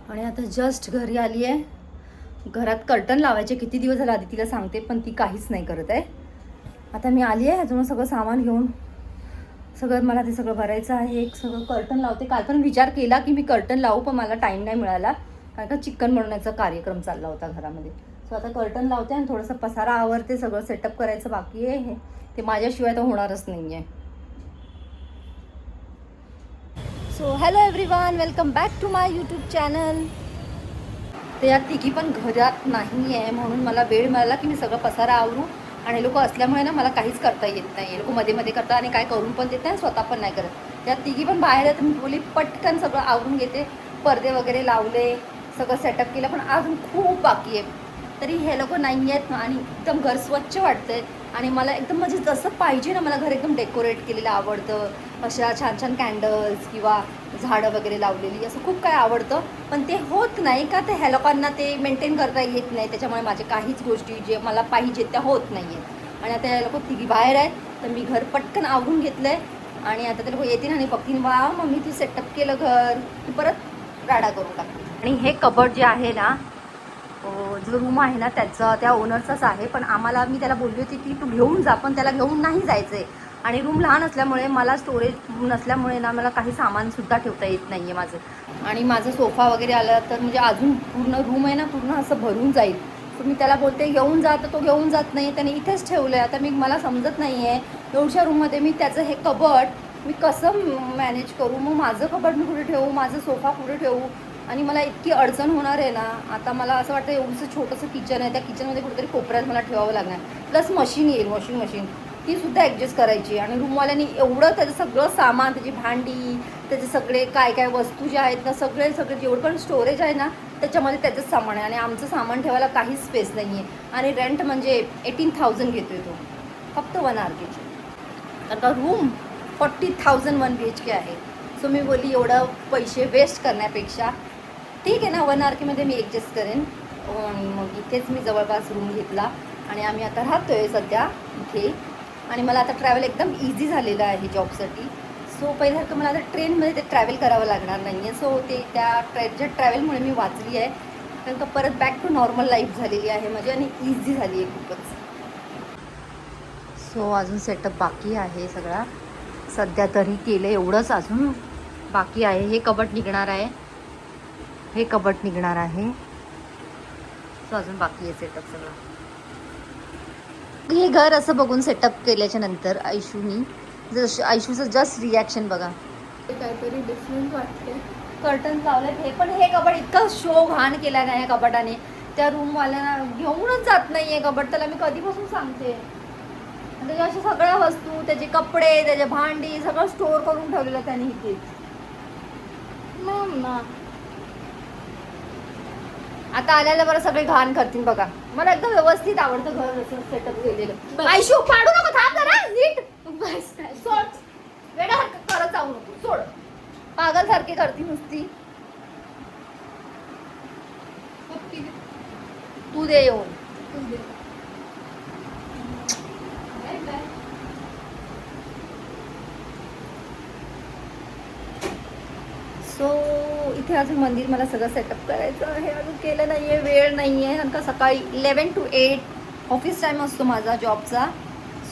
आणि आता जस्ट घरी आली आहे. घरात कर्टन लावायचे किती दिवस झाले आधी तिला सांगते, पण ती काहीच नाही करत आहे. आता मी आली आहे अजून सगळं सामान घेऊन. सगळं मला ते सगळं भरायचं आहे. एक सगळं कर्टन लावते. काल पण विचार केला की मी कर्टन लावू, पण मला टाईम नाही मिळाला कारण का चिकन बनवण्याचा कार्यक्रम चालला होता घरामध्ये. सो आता कर्टन लावते आणि थोडंसं पसारा आवरते. सगळं सेटअप करायचं बाकी आहे. ते माझ्याशिवाय तर होणारच नाही आहे. So hello everyone, welcome back to my YouTube channel. तर या तिघी पण घरात नाही आहे म्हणून मला वेळ मिळाला की मी सगळं पसारा आवरू. आणि लोक असल्यामुळे ना मला काहीच करता येत नाही. लोक मध्ये मध्ये करतात आणि काय करून पण देत नाही, स्वतः पण नाही करत. त्या तिघी पण बाहेर आहेत. मी बोली पटकन सगळं आवरून घेते. पडदे वगैरे लावले, सगळं सेटअप केलं, पण अजून खूप बाकी आहे. तरी हे लोक नाही आहेत आणि एकदम घर स्वच्छ वाटतंय. आणि मला एकदम म्हणजे जसं पाहिजे ना, मला घर एकदम डेकोरेट केलेलं आवडतं. अशा छान छान कॅन्डल्स किंवा झाडं वगैरे लावलेली असं खूप काय आवडतं. पण ते होत नाही का, ते ह्या लोकांना ते मेंटेन करता येत नाही. त्याच्यामुळे माझ्या काहीच गोष्टी जे मला पाहिजे त्या होत नाही आहेत. आणि आता हे लोक तिघी बाहेर आहेत, तर मी घर पटकन आवरून घेतलं आहे. आणि आता ते लोक येतील आणि बघतील, वा मम्मी तू सेटअप केलं घर, तू परत राडा करून टाकते. आणि हे कबर्ड जे आहे ना, जो रूम आहे ना त्याचं त्या ओनरचाच आहे. पण आम्हाला, मी त्याला बोलली होती की तू घेऊन जा, पण त्याला घेऊन नाही जायचं आहे. आणि रूम लहान असल्यामुळे, मला स्टोरेज नसल्यामुळे ना, मला काही सामानसुद्धा ठेवता येत नाही आहे माझं. आणि माझं सोफा वगैरे आलं तर म्हणजे अजून पूर्ण रूम आहे ना, पूर्ण असं भरून जाईल. तर मी त्याला बोलते घेऊन जा, तर तो घेऊन जात नाही. त्याने इथेच ठेवलं आहे. आता मी, मला समजत नाही आहे एवढ्या रूममध्ये मी त्याचं हे कबर्ड मी कसं मॅनेज करू. मग माझं कबर्ड मी कुठे ठेवू, माझं सोफा कुठे ठेवू. आणि मला इतकी अडचण होणार आहे ना. आता मला असं वाटतं एवढंसं छोटंसं किचन आहे, त्या किचनमध्ये कुठेतरी कोपऱ्यात मला ठेवावं लागणार. प्लस मशीन येईल, वॉशिंग मशीन, ती सुद्धा ॲडजस्ट करायची. आणि रूमवाल्यांनी एवढं त्याचं सगळं सामान, त्याची भांडी, त्याचे सगळे काय काय वस्तू ज्या आहेत ना, सगळे जेवढं पण स्टोरेज आहे ना त्याच्यामध्ये त्याचंच सामान आहे. आणि आमचं सामान ठेवायला काहीच स्पेस नाही आहे. आणि रेंट म्हणजे 18,000 घेतो आहे तो, फक्त 1 RKची. कारण का रूम 40,000 1 BHK आहे. सो मी बोलली एवढं पैसे वेस्ट करण्यापेक्षा ठीक आहे ना, 1 RKमध्ये मी ॲडजस्ट करेन. आणि मग इथेच मी जवळपास रूम घेतला आणि आम्ही आता राहतो आहे सध्या इथे. आणि मला आता ट्रॅव्हल एकदम इझी झालेलं आहे जॉबसाठी. सो पहिल्यासारखं मला आता ट्रेनमध्ये ते ट्रॅव्हल करावं लागणार नाही आहे. सो ते त्या ट्रॅव्हलमुळे मी वाचली आहे. कारण का परत बॅक टू नॉर्मल लाईफ झालेली आहे माझी आणि इझी झाली आहे खूपच. सो अजून सेटअप बाकी आहे सगळा. सध्या तरी केलं एवढंच, अजून बाकी आहे. हे कबट निघणार आहे, हे कबट निघणार आहे. सो अजून बाकी आहे सेटअप सगळं. हे घर असं बघून सेटअप केल्याच्या नंतर आयशूनी, जसं आयशूचं जस्ट रिॲक्शन बघा. काहीतरी डिफरंट वाटते. कर्टन लावलेत हे, पण हे कबट इतकं शो घाण केला नाही या कबटाने. त्या रूमवाल्यांना घेऊनच जात नाही आहे कबट. त्याला मी कधीपासून सांगते. त्याच्या अशा सगळ्या वस्तू, त्याचे कपडे, त्याचे भांडी सगळं स्टोअर करून ठेवलेलं त्यांनी इथे. मम्मा आता आल्याला बरं सगळे घाण करतील बघा. मला एकदम व्यवस्थित आवडतं घर असं सेटअप केलेलं. बस. आयशू पाडू नको, थांब जरा नीट. बस काय सोड, वेड्यासारखं करत जाऊ नको, सोड. पागल सारखी करती नुसती. पप्पी तू दे येऊन. दे. Bye bye. सो इथे अजून मंदिर मला सगळं सेटअप करायचं आहे. अजून केलं नाही आहे, वेळ नाही आहे. कारण का सकाळी 11 to 8 ऑफिस टाईम असतो माझा जॉबचा.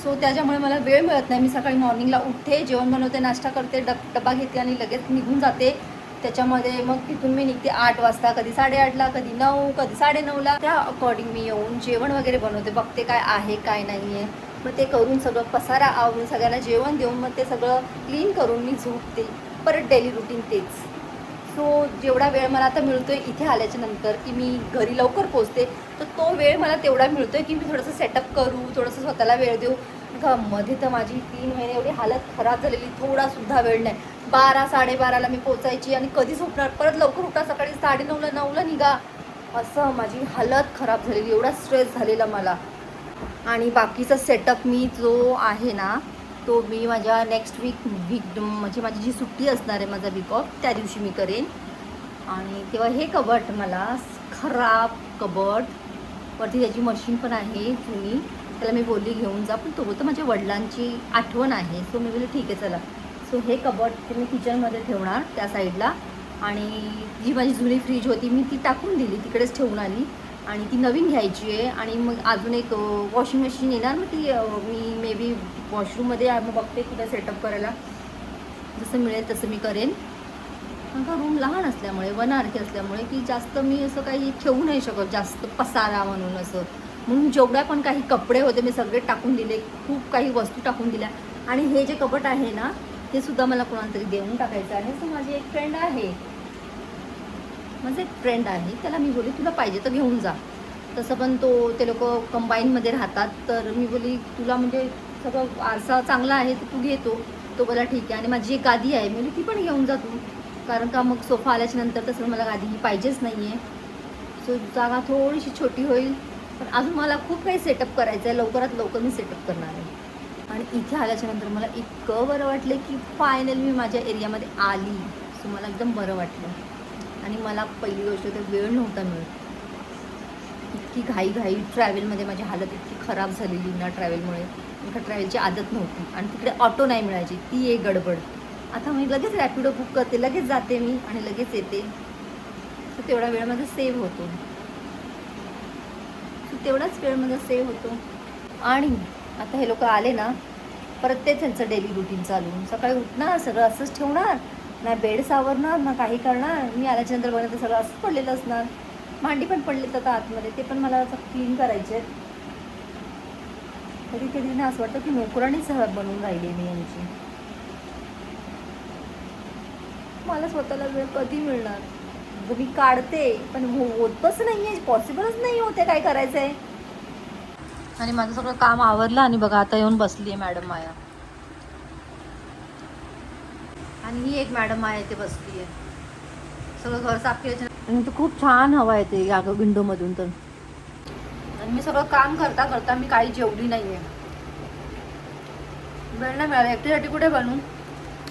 सो त्याच्यामुळे मला वेळ मिळत नाही. मी सकाळी मॉर्निंगला उठते, जेवण बनवते, नाश्ता करते, डबा घेते आणि लगेच निघून जाते. त्याच्यामध्ये मग तिथून मी निघते 8 वाजता, कधी 8:30ला, कधी 9, कधी 9:30ला. त्या अकॉर्डिंग मी येऊन जेवण वगैरे बनवते, बघते काय आहे काय नाही आहे. मग ते करून सगळं पसारा आवरून सगळ्यांना जेवण देऊन मग ते सगळं क्लीन करून मी झोपते. परत डेली रुटीन तेच. सो जेवढा वेळ मला आता मिळतो आहे इथे आल्याच्या नंतर की मी घरी लवकर पोचते, तर तो वेळ मला तेवढा मिळतो आहे की मी थोडंसं सेटअप करू, थोडंसं स्वतःला वेळ देऊ. का मध्ये तर माझी 3 महिने एवढी हालत खराब झालेली, थोडासुद्धा वेळ नाही. 12, 12:30ला मी पोचायची आणि कधी झोपणार, परत लवकर उठा, सकाळी 9:30ला 9ला निघा, असं माझी हालत खराब झालेली. एवढा स्ट्रेस झालेला मला. आणि बाकीचा सेटअप मी जो आहे ना तो मी माझ्या नेक्स्ट वीक म्हणजे माझी जी सुट्टी असणार आहे, माझा वीक ऑफ, त्या दिवशी मी करेन. आणि तेव्हा हे कबट मला खराब कबट, वरती त्याची मशीन पण आहे जुनी, त्याला मी बोलली घेऊन जा, पण तो बोलतो माझ्या वडिलांची आठवण आहे. सो मी बोलले ठीक आहे चला. सो हे कबट ते मी किचनमध्ये ठेवणार त्या साईडला. आणि जी माझी जुनी फ्रीज होती मी ती टाकून दिली, तिकडेच ठेवून आली आणि ती नवीन घ्यायची आहे. आणि मग अजून एक वॉशिंग मशीन येणार, मग ती मी मे बी वॉशरूममध्ये मग बघते कुठं सेटअप करायला, जसं मिळेल तसं मी करेन. का रूम लहान असल्यामुळे, वनारखी असल्यामुळे की जास्त मी असं काही ठेवू नाही शकत, जास्त पसारा म्हणून असं. म्हणून जेवढ्या पण काही कपडे होते मी सगळे टाकून दिले, खूप काही वस्तू टाकून दिल्या. आणि हे जे कपट आहे ना ते सुद्धा मला कोणाला तरी देऊन टाकायचं आहे. सो माझी एक फ्रेंड आहे, माझं एक फ्रेंड आहे, त्याला मी बोलली तुला पाहिजे तर घेऊन जा. तसं पण ते लोक कंबाईनमध्ये राहतात, तर मी बोलली तुला म्हणजे सगळं आरसा चांगला आहे तर तू घेतो. तो बोला ठीक आहे. आणि माझी एक गादी आहे, मी बोलली ती पण घेऊन जा तू, कारण का मग सोफा आल्याच्या नंतर तसं मला गादी ही पाहिजेच नाही आहे. सो जागा थोडीशी छोटी होईल, पण अजून मला खूप काही सेटअप करायचं आहे. लवकरात लवकर मी सेटअप करणार आहे. आणि इथे आल्याच्या नंतर मला इतकं बरं वाटलं की फायनली मी माझ्या एरियामध्ये आली. सो मला एकदम बरं वाटलं. आणि मला पहिली गोष्ट तर वेळ नव्हता मिळत. इतकी घाई ट्रॅव्हलमध्ये माझी हालत इतकी खराब झालेली ना ट्रॅव्हलमुळे. मला ट्रॅव्हलची आदत नव्हती आणि तिकडे ऑटो नाही मिळायची, ती एक गडबड. आता मी लगेच रॅपिडो बुक करते, लगेच जाते मी आणि लगेच येते. तर तेवढा वेळ माझा सेव्ह होतो, तेवढाच वेळ माझा सेव्ह होतो. आणि आता हे लोक आले ना, परत तेच त्यांचं डेली रुटीन चालू. सकाळी उठणार, सगळं असंच ठेवणार, ना बेड सावरणार ना काही करणार. मी आल्याच्यानंतर बघा तर सगळं असंच पडलेलं असणार. भांडी पण पडलेत आता आतमध्ये, ते पण मला असं क्लीन करायचे आहेत. कधी कधी ना असं वाटतं की नोकराणीच बनवून राहिली मी यांची. मला स्वतःला वेळ कधी मिळणार, मी काढते पण होतच नाही आहे, पॉसिबलच नाही होते काय करायचं आहे. आणि माझं सगळं काम आवरलं आणि बघा आता येऊन बसली आहे मॅडम माया. आणि ही एक मॅडम माया इथे बसली आहे. सगळं घर साफ केल्याच्या आणि तर खूप छान हवा येते या विंडोमधून. तर आणि मी सगळं काम करता करता मी काही जेवली नाही आहे, वेळ नाही मिळाला. एकटीसाठी कुठे बनवू.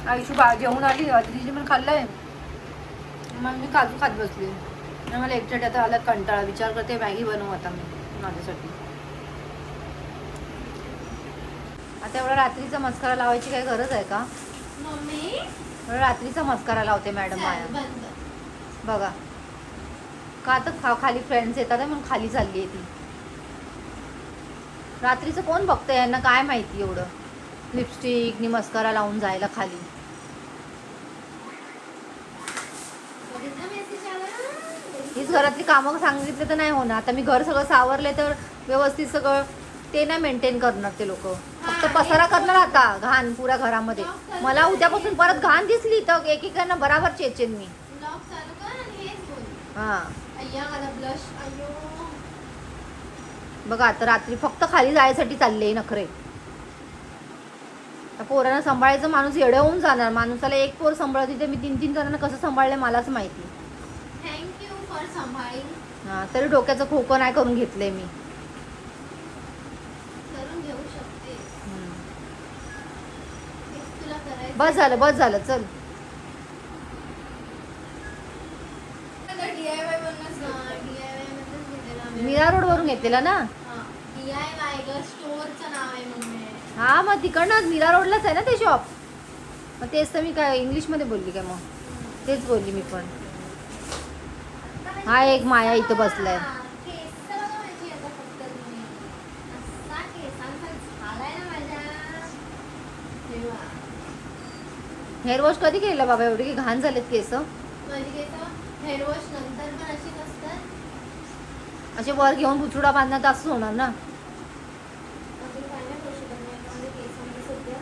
आयुष्य जेवून आली, तिची पण खाल्लं आहे, मग मी काजू खात बसली. आणि मला एकट्यासाठी आता आला कंटाळा. विचार करते मॅगी बनवू आता मी माझ्यासाठी. आता एवढा रात्रीचा मस्कारा लावायची काही गरज आहे का मम्मी एवढा रात्रीचा मस्कारा लावते मॅडम माया. बंद. बघा का तर खाली फ्रेंड्स येतात म्हणून खाली चालली आहे ती. रात्रीचं कोण बघतं, यांना काय माहिती एवढं लिपस्टिक नि मस्कारा लावून जायला खाली. हीच घरातली कामं सांगितले तर नाही होणार. आता मी घर सगळं सावरले तर व्यवस्थित सगळं ते नाही मेंटेन करणार ते लोक, फक्त पसारा करणार. आता घाण पुऱ्या घरामध्ये. मला उद्यापासून परत घाण दिसली तर एकेकांना बराबर चेचेन मी. हां बघा आता रात्री फक्त खाली जायसाठी चालले नखरे. पोरांना सांभाळायचं, माणूस येडं होऊन जाणार. माणसाला एक पोर सांभाळत तिथे मी 3-3 जणांना कसं सांभाळले मलाच माहिती. थँक्यू फॉर सांभाळींग. हां तरी डोक्याचं खोकं नाही करून घेतलंय मी. करून घेऊ शकते तुला करायचं. बस झालं चल. DIY बनवूनच DIY मध्येच घेतलेला आम्ही. मीरा रोड वरून घेतलेला ना. DIY ग स्टोअरचं नाव आहे मम्मी. हा मग तिकडनं मीरा रोडलाच आहे ना ते शॉप. मग तेच तर मी काय इंग्लिशमध्ये बोलली काय, मग तेच बोलली मी पण. हा एक माया इथं बसलाय. केस बघा माझी आता फक्त तुम्ही. असा केसांचा झालाय ना माझ्या. तेव्हा हेअर वॉश कधी केलं बाबा, एवढी की घाण झालेत केस. माझी केस हेअर वॉश नंतर पण अशीच असतात. असे वर घेऊन बुचुडा बांधण्यात असं होणार ना. अजून काय नाही करू शकत मी आता माझ्या केसांचं सध्या.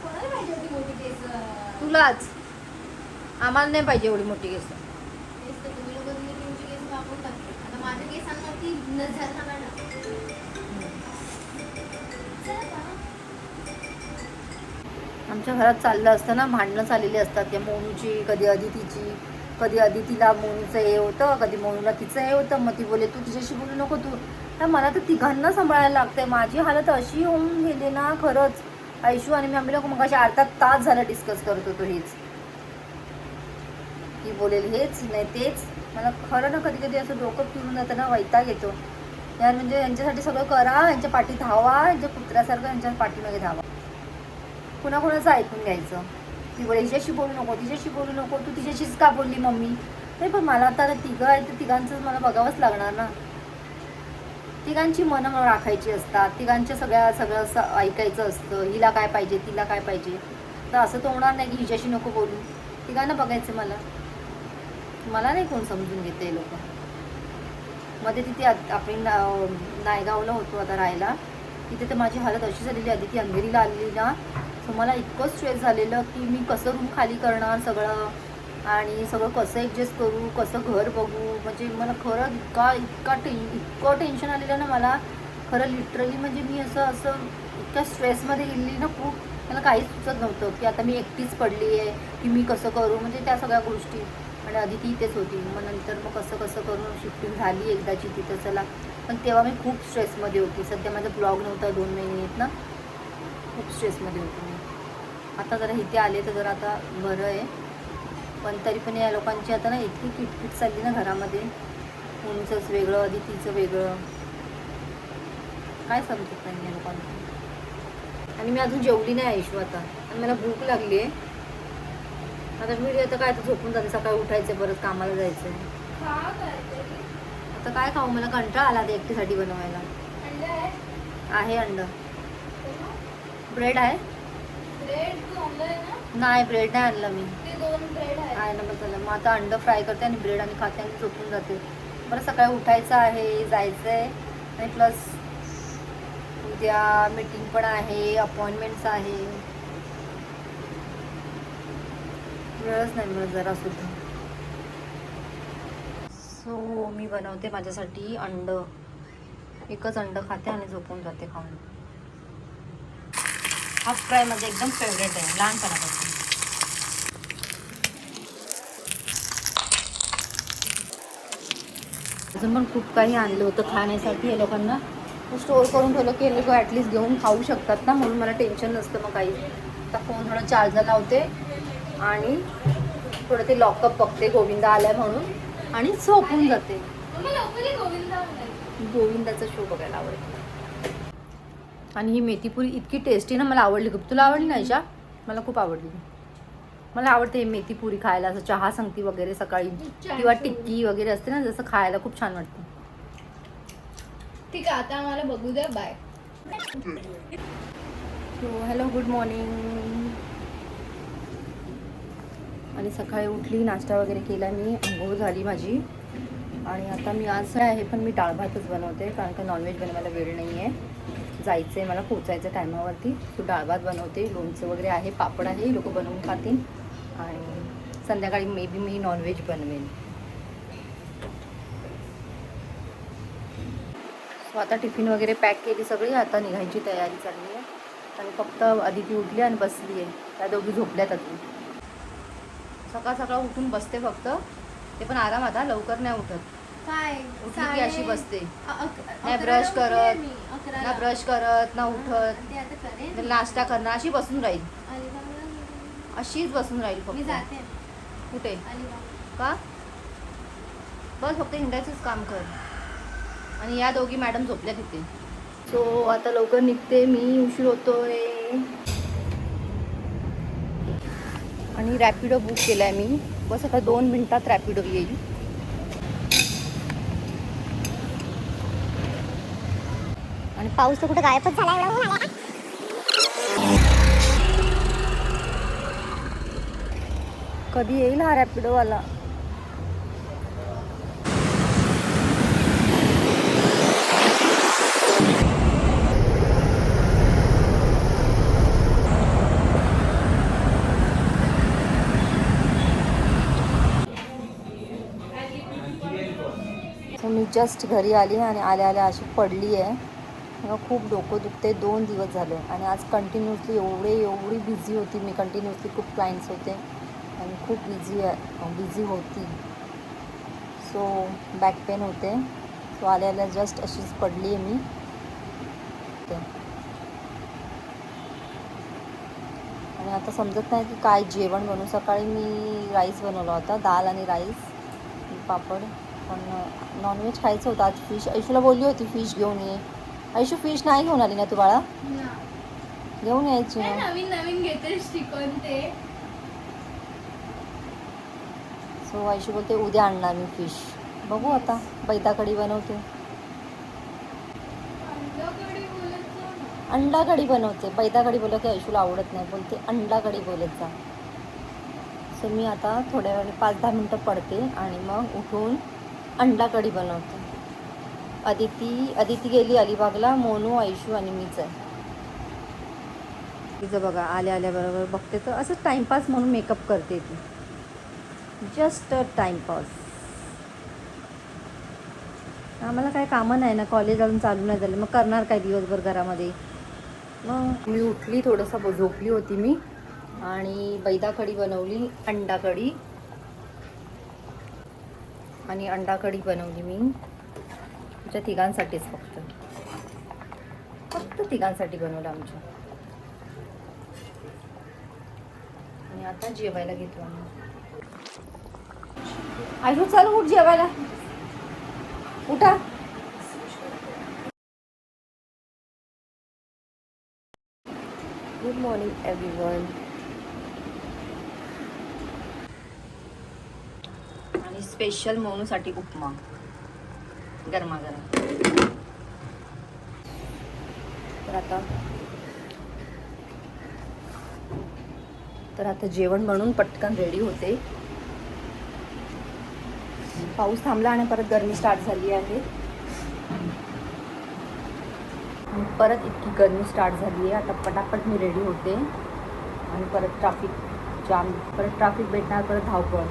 कोणाला पाहिजे होती मोठी केस. तुलाच, आम्हाला नाही पाहिजे एवढी मोठी केस. तेच तर तुम्ही लोक तुमची केस वापरून टाकले. आता माझ्या केसांवरती नजर ना मॅडम. आमच्या घरात चाललं असतं ना, भांडणं चाललेली असतात त्या मोनूची, कधी अदितीची. कधी अदितीला मोनूचं हे होतं, कधी मोनूला तिचं हे होतं. मग ती बोले तू तिच्याशी बोलू नको तू. तर मला तर तिघांना सांभाळायला लागतंय. माझी हालत अशी होऊन गेली ना खरंच. आयशू आणि मी आम्ही लोक मग अशा 8 तास झालं डिस्कस करत होतो हेच. ती बोलेल हेच नाही तेच. मला खरं ना कधी कधी असं डोकं फिरून जातं ना, वैताग येतो यार. म्हणजे यांच्यासाठी सगळं करा, यांच्या पाठी धावा, यांच्या कुत्र्यासारखं यांच्या पाठीमागे धावा. कुणाकुणाचं ऐकून घ्यायचं. ती बोले हिच्याशी बोलू नको, तिच्याशी बोलू नको, तू तिच्याशीच का बोलली मम्मी. नाही पण मला आता तिघं आहे तर तिघांचं मला बघावंच लागणार ना. तिघांची मनं मला राखायची असतात, तिघांच्या सगळं असं ऐकायचं असतं, हिला काय पाहिजे तिला काय पाहिजे. तर असं तर होणार नाही की हिच्याशी नको बोलू, तिघांना बघायचं मला नाही कोण समजून घेते लोक. मध्ये तिथे आपण नायगावला होतो आता राहायला, तिथे तर माझी हालत अशी झालेली. आधी ती अंधेरीला आलेली ना, सो मला इतकं स्ट्रेस झालेलं की मी कसं रूम खाली करणार सगळं, आणि सगळं कसं ॲडजस्ट करू, कसं घर बघू. म्हणजे मला खरं इतकं टेन्शन आलेलं ना मला खरं लिटरली. म्हणजे मी असं इतक्या स्ट्रेसमध्ये गेली ना खूप, मला काहीच सुचत नव्हतं की आता मी एकटीच पडली आहे की मी कसं करू, म्हणजे त्या सगळ्या गोष्टी. आणि आधी ती इथेच होती, मग नंतर मग कसं करून शिफ्टिंग झाली एकदाची तिथं चला. पण तेव्हा मी खूप स्ट्रेसमध्ये होती. सध्या माझा ब्लॉग नव्हता 2 महिने येत ना, खूप स्ट्रेसमध्ये होती मी. आता जरा इथे आले तर जरा आता बरं आहे. पण तरी पण या लोकांची आता ना इतकी किटकिट चालली ना घरामध्ये, उंचच वेगळं अदितीचं वेगळं, काय समजत नाही या लोकांचं. आणि मी अजून जेवली नाही आयुष्य आता, आणि मला भूक लागली आहे. आता मी आता काय तर झोपून जाते, सकाळी उठायचं परत कामाला जायचं आहे. आता काय खाऊ, मला कंटाळा आला ते एकटीसाठी बनवायला. आहे अंड, ब्रेड आहे. नाही ब्रेड नाही आणलं मी, आहे ना. मग चला मग आता अंड फ्राय करते आणि ब्रेड आणि खाते आणि झोपून जाते. बरं सकाळी उठायचं आहे, जायचं आहे, आणि प्लस उद्या मीटिंग पण आहे, अपॉइंटमेंट्स आहे. वेळच नाही मिळत जरा सुद्धा. सो मी बनवते माझ्यासाठी अंड, एकच अंड खाते आणि झोपून जाते खाऊन. हाफ फ्राय मध्ये एकदम फेवरेट आहे लहानपणापासून. अजून पण खूप काही आणलं होतं खाण्यासाठी या लोकांना, स्टोअर करून ठेवलं की हे लोक ॲटलिस्ट घेऊन खाऊ शकतात ना, म्हणून मला टेन्शन नसतं मग काही. आता फोन थोडा चार्जर लावते आणि थोडं ते लॉकअप बघते गोविंदा आलाय म्हणून, आणि झोपून जाते. गोविंदाचा शो बघायला आवडतो. आणि ही मेथीपुरी इतकी टेस्टी ना, मला आवडली खूप. तुला आवडली नाही का? मला खूप आवडली. मला आवडते ही मेथीपुरी खायला, असं चहा संगती वगैरे सकाळी, किंवा टिक्की वगैरे असते ना, जसं खायला खूप छान वाटतं. ठीक आहे, आता आम्हाला बघू द्या. Bye. So hello, good morning. आणि सकाळी उठली, नाश्ता वगैरे केला मी, अंघोळ झाली माझी. आणि आता मी आज आहे पण मी डाळ भातच बनवते, कारण का नॉनव्हेज बनवायला वेळ नाही आहे. जायचं आहे मला, पोचायचं टायमावरती. तो डाळ भात बनवते, लोणचं वगैरे आहे, पापड आहे, लोक बनवून खातील. आणि संध्याकाळी मे बी मी नॉनव्हेज बनवेन. सो आता टिफिन वगैरे पॅक केली सगळी, आता निघायची तयारी चालली आहे. आणि फक्त आदिती उठली आणि बसली आहे, त्या दोघी झोपल्यात अजून. सकाळ सकाळ उठून बसते फक्त, ते पण आराम. आता लवकर नाही उठत. काय उठली की अशी बसते, नाही ब्रश करत ना, ब्रश करत ना उठत, नाश्ता करणार, अशी बसून राहील, अशीच बसून राहील मी फक्त. जाते कुठे का? बस फक्त हिंडायचंच काम कर. आणि या दोघी मॅडम झोपल्या तिथे. सो आता लवकर निघते मी, उशीर होतोय. आणि रॅपिडो बुक केला आहे मी, बस आता 2 मिनिटात रॅपिडो येईल. आणि पाऊस तर कुठे गायबच झाला. कधी येईल हा रॅपिडोवाला? मी जस्ट घरी आली आणि आल्या अशी पडली आहे. मला खूप डोकं दुखते, 2 दिवस झाले. आणि आज कंटिन्युअसली एवढी बिझी होती मी, कंटिन्युअसली खूप क्लायंट्स होते आणि खूप बिझी होती. सो बॅक पेन होते. सो आल्या जस्ट अशीच पडली आहे मी. आणि आता समजत नाही की काय जेवण बनवू. सकाळी मी राईस बनवला होता, दाल आणि राईस, पापड. पण नॉनव्हेज खायचं होतं आज. फिश आयुषूला बोलली होती फिश घेऊन ये. आयुषू फिश नाही घेऊन आली ना तू बाळा? घेऊन यायची ना. नवीन घेते चिकन ते. सो आयशू बोलते उद्या आणणार मी फिश. बघू आता, बैदा कढी बनवते. अंडा कढी बनवते. बैदा कढी बोलत की आयशूला आवडत नाही, बोलते अंडा कढी बोलत जा. सो मी आता थोड्या वेळाने 5-10 मिनटं पडते आणि मग उठून अंडा कढी बनवते. अदिती गेली अलिबागला, मोनू, आयशू आणि मीच आहे. तिचं बघा आल्याबरोबर बघते तर असंच टाईमपास म्हणून मेकअप करते ती. Just timepass. आम्हाला काय कामं नाही ना, कॉलेज अजून चालू नाही झालं, मग करणार काय दिवसभर घरामध्ये. मग मी उठली, थोडंसं झोपली होती मी आणि बैदा कढी बनवली, अंडा कढी आणि अंडा कढी बनवली मी आमच्या तिघांसाठीच, फक्त तिघांसाठी बनवलं आमच्या. आणि आता जेवायला घेतो आम्ही. आयशू चल उठ जेवायला, उठा. Good morning everyone. आणि स्पेशल मोनूसाठी उपमा गरमागरम. तर आता जेवण बनवून पटकन रेडी होते. पाऊस थांबला आणि परत गरमी स्टार्ट झाली आहे. परत इतकी गरमी स्टार्ट झाली आहे. आता पटापट मी रेडी होते आणि परत ट्रॅफिक जाम, परत ट्रॅफिक भेटणार, परत धावपळ.